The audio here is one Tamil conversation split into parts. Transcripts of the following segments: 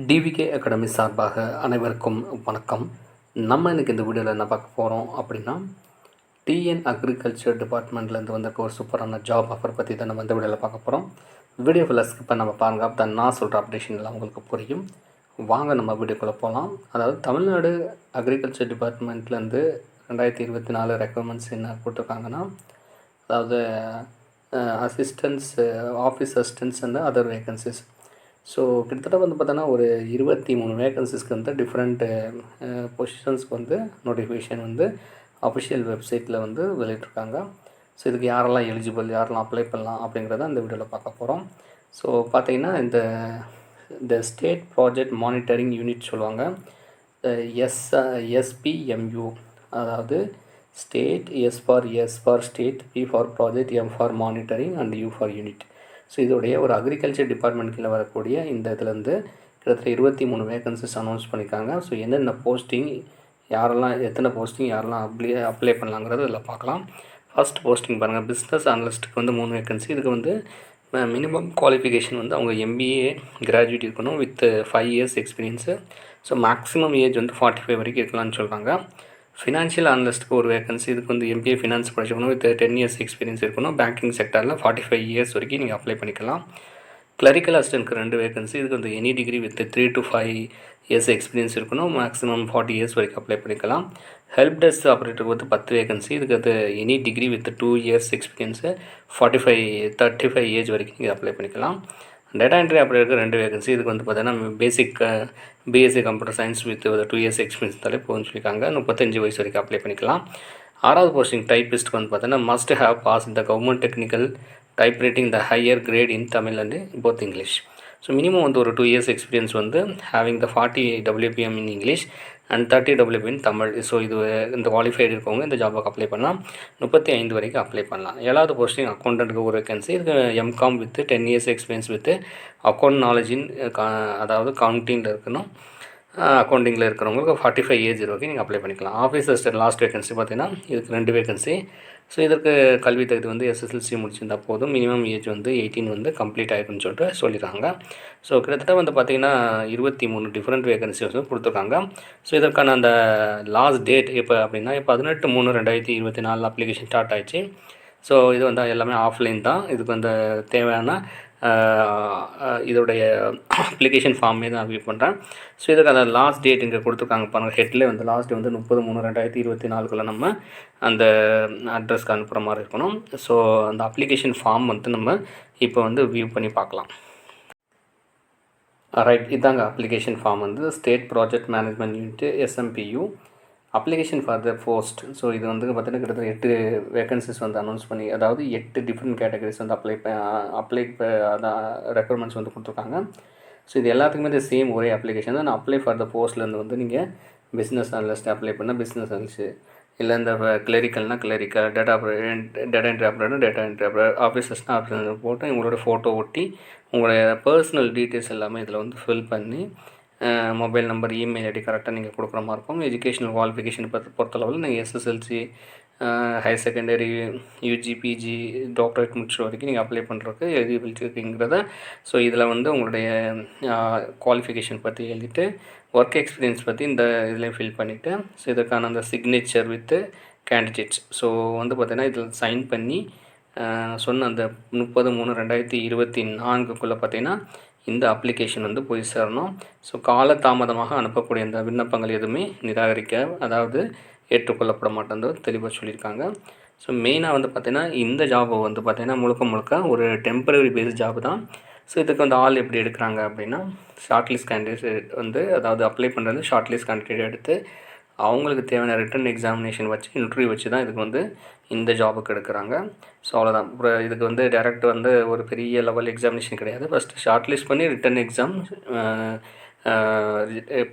டிவிகே அகாடமி சார்பாக அனைவருக்கும் வணக்கம். நம்ம இன்றைக்கி இந்த வீடியோவில் என்ன பார்க்க போகிறோம் அப்படின்னா, டிஎன் அக்ரிகல்ச்சர் டிபார்ட்மெண்ட்லேருந்து வந்திருக்க ஒரு சூப்பரான ஜாப் ஆஃபர் பற்றி தான் நம்ம இந்த வீடியோவில் பார்க்க போகிறோம். வீடியோ ஃபுல்லாக ஸ்கிப் பண்ண நம்ம பாருங்கள், அப்போ தான் நான் சொல்கிற அப்டேஷன்லாம் உங்களுக்கு புரியும். வாங்க நம்ம வீடியோக்குள்ளே போகலாம். அதாவது தமிழ்நாடு அக்ரிகல்ச்சர் டிபார்ட்மெண்ட்லேருந்து 2024 ரெக்குவயர்மெண்ட்ஸ் என்ன போட்டிருக்காங்கன்னா, அதாவது assistance, office assistance and other vacancies. So கிட்டத்தட்ட வந்து பார்த்தோன்னா ஒரு 23 வேகன்சிஸ்க்கு வந்து டிஃப்ரெண்ட்டு பொசிஷன்ஸ்க்கு வந்து நோட்டிஃபிகேஷன் வந்து அஃபிஷியல் வெப்சைட்டில் வந்து வெளியிட்ருக்காங்க. ஸோ இதுக்கு யாரெல்லாம் எலிஜிபிள், யாரெல்லாம் அப்ளை பண்ணலாம் அப்படிங்கிறத இந்த வீடியோவில் பார்க்க போகிறோம். ஸோ பார்த்திங்கன்னா இந்த ஸ்டேட் ப்ராஜெக்ட் மானிட்டரிங் யூனிட் சொல்லுவாங்க, எஸ்பிஎம்யூ, அதாவது state, S for state, P for project, M for monitoring and U for unit. So இதோடைய ஒரு அக்ரிகல்ச்சர் டிபார்ட்மெண்ட் கீழே வரக்கூடிய இந்த இதுலேருந்து கிட்டத்தட்ட 23 வேகன்சிஸ் அனௌன்ஸ் பண்ணியிருக்காங்க. ஸோ என்னென்ன போஸ்டிங், எத்தனை போஸ்டிங் யாரெல்லாம் அப்ளை பண்ணலாங்கிறது இதில் பார்க்கலாம். ஃபஸ்ட் போஸ்டிங் பாருங்கள், பிஸ்னஸ் அனலிஸ்ட்டுக்கு வந்து 3 வேகன்சி. இதுக்கு வந்து மினிமம் குவாலிஃபிகேஷன் வந்து அவங்க எம்பிஏ கிராஜுவேட் இருக்கணும் with 5 years experience. So maximum age வந்து 45 வரைக்கும் இருக்கலாம்னு சொல்கிறாங்க. ஃபினான்ஷியல் அனலிஸ்ட்டுக்கு ஒரு வேகன்சி. இதுக்கு வந்து எம்பிஏ ஃபினான்ஸ் படிச்சிருக்கணும் வித் 10 இயர்ஸ் எக்ஸ்பீரியன்ஸ் இருக்கணும். பேங்கிங் செக்டரில் 45 இயர்ஸ் வரைக்கும் நீங்கள் அப்ளை பண்ணிக்கலாம். கிளரிக்கல் அசிஸ்டன்ட்க்கு 2 வேகன்சி. இதுக்கு வந்து any degree with 3 to 5 years experience இருக்கணும். மேக்ஸிமம் 40 இயர்ஸ் வரைக்கும் அப்ளை பண்ணிக்கலாம். ஹெல்ப் டெஸ்க் ஆப்ரேட்டருக்கு வந்து 10 வேகன்சி. இதுக்கு வந்து any degree with 2 years experience, 35 age வரைக்கும் நீங்கள் அப்ளை பண்ணிக்கலாம். டேட்டா என்ட்ரி ஆப்ரேட்டருக்கு 2 வேகன்சி. இதுக்கு வந்து பார்த்தீங்கன்னா பேசிக் BSc computer science with 2 years experience தாலே போகும்னு சொல்லியிருக்காங்க. 35 வயசு வரைக்கும் அப்ளை பண்ணிக்கலாம். 6வது போஸ்டிங் டைப்பிஸ்ட்டுக்கு வந்து பார்த்தீங்கன்னா must have pass the government technical type writing the higher grade in Tamil and both English. So minimum வந்து ஒரு 2 இயர்ஸ் எக்ஸ்பீரியன்ஸ் வந்து having the 40 WPM in English and 30 WPM in Tamil. So இந்த குவாலிஃபைடு இருக்கவங்க இந்த ஜாபுக்கு அப்ளை பண்ணலாம். 35 வரைக்கும் அப்ளை பண்ணலாம். 7வது போஸ்டிங் அக்கௌண்டன்ட்டுக்கு ஒரு வேகன்சி. இதுக்கு M Com with 10 years experience with account knowledge in அதாவது கவுண்டிங்கில் இருக்கணும். அக்கௌண்டிங்கில் இருக்கிறவங்களுக்கு 45 ஏஜ் வரைக்கும் நீங்கள் அப்ளை பண்ணிக்கலாம். ஆஃபீஸ் அசிஸ்டன்ட் லாஸ்ட் வேகன்சி பார்த்தீங்கன்னா இதுக்கு 2 வேகன்சி. ஸோ இதற்கு கல்வி தகுதி வந்து SSLC முடிச்சிருந்தால் போதும். மினிமம் ஏஜ் வந்து 18 வந்து கம்ப்ளீட் ஆகிருக்குன்னு சொல்லிட்டு சொல்லியிருக்காங்க. ஸோ கிட்டத்தட்ட வந்து பார்த்திங்கன்னா 23 டிஃப்ரெண்ட் வேகன்சி வந்து கொடுத்துருக்காங்க. ஸோ இதற்கான அந்த லாஸ்ட் டேட் எப்போ அப்படின்னா 18/3/2024 அப்ளிகேஷன் ஸ்டார்ட் ஆகிடுச்சு. ஸோ இது வந்து எல்லாமே ஆஃப்லைன் தான். இதுக்கு வந்து தேவையான இதோடைய அப்ளிகேஷன் ஃபார்மே தான் ரிவ்யூ பண்ணுறேன். ஸோ இதுக்கு அந்த லாஸ்ட் டேட் இங்கே கொடுத்துருக்காங்க பாருங்கள். ஹெட்டில் வந்து லாஸ்ட் டே வந்து 30/3/2024 நம்ம அந்த அட்ரஸ்க்கு அனுப்புகிற மாதிரி இருக்கணும். ஸோ அந்த அப்ளிகேஷன் ஃபார்ம் வந்து நம்ம இப்போ வந்து வியூ பண்ணி பார்க்கலாம். ரைட், இதாங்க அப்ளிகேஷன் ஃபார்ம் வந்து state project management unit SMPU application for the post. So இது வந்து பார்த்திங்கன்னா கிட்டத்தட்ட 8 வேகன்சிஸ் வந்து அனௌன்ஸ் பண்ணி, அதாவது 8 டிஃப்ரெண்ட் கேட்டகரிஸ் வந்து அப்ளை அதான் ரெக்குவயர்மெண்ட்ஸ் வந்து கொடுத்துருக்காங்க. ஸோ இது எல்லாத்துக்குமே இந்த சேம் ஒரே அப்ளிகேஷன் தான். அப்ளை ஃபார் த போஸ்ட்லேருந்து வந்து நீங்கள் பிஸ்னஸ் அனலிஸ்ட் அப்ளை பண்ணால் பிஸ்னஸ் அனலிஸ்ட்டு, இல்லை இந்த கிளரிக்கல்னால் clerical, data entry operator data entry operator, ஆஃபீஸர்ஸ்னால் ஆஃபீஸர் போட்டு உங்களோட ஃபோட்டோ ஒட்டி உங்களுடைய பர்சனல் டீட்டெயில்ஸ் எல்லாமே இதில் வந்து ஃபில் பண்ணி மொபைல் நம்பர், இமெயில் ஐடி கரெக்டாக நீங்கள் கொடுக்குற மாதிரி இருக்கும். எஜுகேஷனல் குவாலிஃபிகேஷன் பொறுத்தளவில் நீங்கள் SSLC, higher secondary, UG, PG, doctorate முடிச்ச வரைக்கும் நீங்கள் அப்ளை பண்ணுறதுக்கு எலிஜிபிலிட்டி இருக்குங்கிறத. ஸோ இதில் வந்து உங்களுடைய குவாலிஃபிகேஷன் பற்றி எழுதிட்டு ஒர்க் எக்ஸ்பீரியன்ஸ் பற்றி இந்த இதில் ஃபில் பண்ணிவிட்டு, ஸோ இதற்கான அந்த சிக்னேச்சர் வித்து கேண்டிடேட்ஸ். ஸோ வந்து பார்த்திங்கன்னா இதில் சைன் பண்ணி சொன்ன அந்த 30/3/2024 பார்த்திங்கன்னா இந்த அப்ளிகேஷன் வந்து போய் சேரணும். ஸோ காலதாமதமாக அனுப்பக்கூடிய இந்த விண்ணப்பங்கள் எதுவுமே அதாவது ஏற்றுக்கொள்ளப்பட மாட்டேன்றது தெளிவாக சொல்லியிருக்காங்க. ஸோ மெயினாக வந்து பார்த்திங்கன்னா இந்த ஜாபை வந்து பார்த்திங்கன்னா முழுக்க ஒரு டெம்பரரி பேஸ் ஜாப் தான். ஸோ இதுக்கு வந்து ஆள் எப்படி எடுக்கிறாங்க அப்படின்னா, ஷார்ட்லிஸ்ட் கேண்டிடேட் வந்து, அதாவது அப்ளை பண்ணுறது ஷார்ட்லிஸ்ட் கேண்டிடேட் எடுத்து அவங்களுக்கு தேவையான ரிட்டன் எக்ஸாமினேஷன் வச்சு இன்டர்வியூ வச்சு தான் இதுக்கு வந்து இந்த ஜாபுக்கு எடுக்கிறாங்க. ஸோ அவ்வளோதான். அப்புறம் இதுக்கு வந்து டேரெக்ட் வந்து ஒரு பெரிய லெவல் எக்ஸாமினேஷன் கிடையாது. ஃபஸ்ட்டு ஷார்ட் லிஸ்ட் பண்ணி ரிட்டன் எக்ஸாம்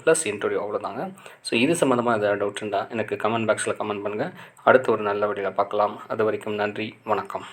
ப்ளஸ் இன்டர்வியூ, அவ்வளோதாங்க. ஸோ இது சம்மந்தமாக எதாவது டவுட் இருந்தால் எனக்கு கமெண்ட் பாக்ஸில் கமெண்ட் பண்ணுங்கள். அடுத்து ஒரு நல்ல வீடியோவில் பார்க்கலாம். அது வரைக்கும் நன்றி, வணக்கம்.